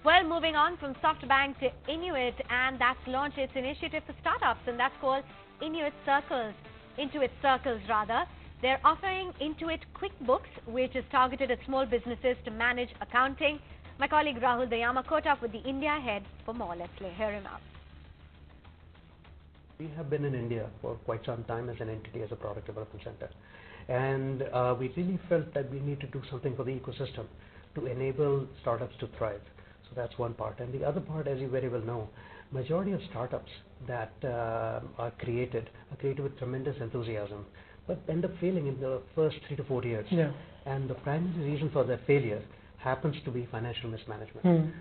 Well, moving on from SoftBank to Inuit, and that's launched its initiative for startups, and that's called Intuit Circles. They're offering Intuit QuickBooks, which is targeted at small businesses to manage accounting. My colleague Rahul Dayama caught up with the India head for more. Let's hear him out. We have been in India for quite some time as an entity, as a product development center. And we really felt that we need to do something for the ecosystem to enable startups to thrive. So that's one part. And the other part, as you very well know, majority of startups that are created with tremendous enthusiasm, but end up failing in the first 3 to 4 years. Yeah. And the primary reason for their failure happens to be financial mismanagement.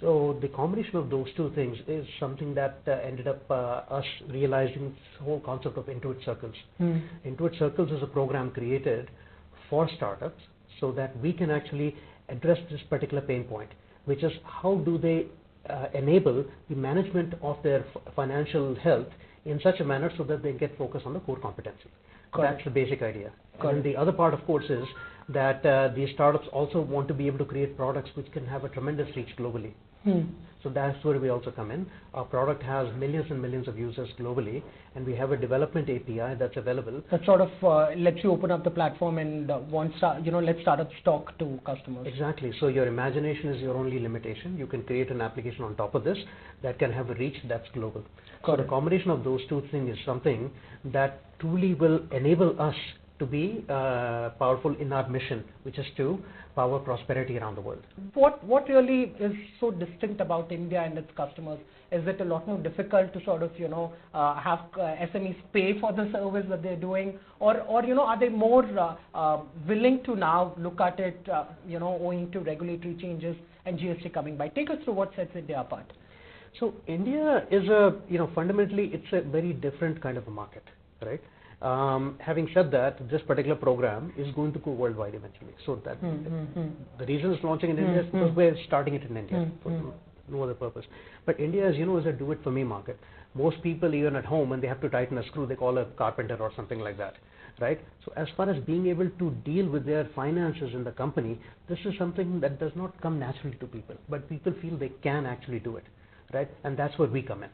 So the combination of those two things is something that ended up us realizing this whole concept of Intuit Circles. Intuit Circles is a program created for startups so that we can actually address this particular pain point, which is how do they enable the management of their financial health in such a manner so that they get focused on the core competency. That's the basic idea. And the other part, of course, is that these startups also want to be able to create products which can have a tremendous reach globally. So that's where we also come in. Our product has millions and millions of users globally, and we have a development API that's available. That sort of lets you open up the platform and let startups talk to customers. Exactly. So your imagination is your only limitation. You can create an application on top of this that can have a reach that's global. So the combination of those two things is something that truly will enable us to be powerful in our mission, which is to power prosperity around the world. What really is so distinct about India and its customers? Is it a lot more difficult to sort of have SMEs pay for the service that they're doing, or are they more willing to now look at it owing to regulatory changes and GST coming by? Take us through what sets India apart. So India is fundamentally it's a very different kind of a market, right? Having said that, this particular program is going to go worldwide eventually. So that the reason it's launching in India is because we're starting it in India for no other purpose. But India, as you know, is a do-it-for-me market. Most people, even at home, when they have to tighten a screw, they call a carpenter or something like that, right? So as far as being able to deal with their finances in the company, this is something that does not come naturally to people, but people feel they can actually do it, right? And that's where we come in,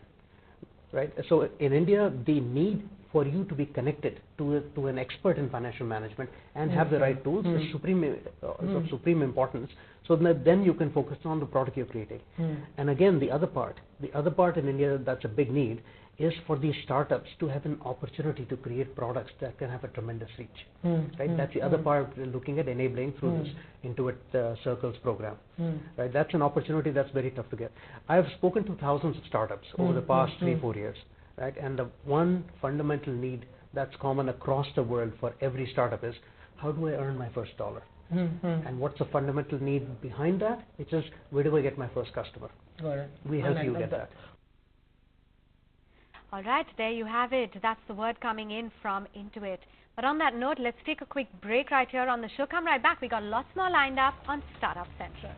right? So in India, the need for you to be connected to an expert in financial management and have the right tools is of supreme importance, so that then you can focus on the product you're creating. And again, the other part in India that's a big need is for these startups to have an opportunity to create products that can have a tremendous reach. Right? That's the other part we're looking at enabling through this Intuit Circles program. Right? That's an opportunity that's very tough to get. I've spoken to thousands of startups over the past 3-4 years. Right? And the one fundamental need that's common across the world for every startup is, how do I earn my first dollar? And what's the fundamental need behind that? Which is, where do I get my first customer? We help you get that. All right, there you have it. That's the word coming in from Intuit. But on that note, let's take a quick break right here on the show. Come right back. We got lots more lined up on Startup Central.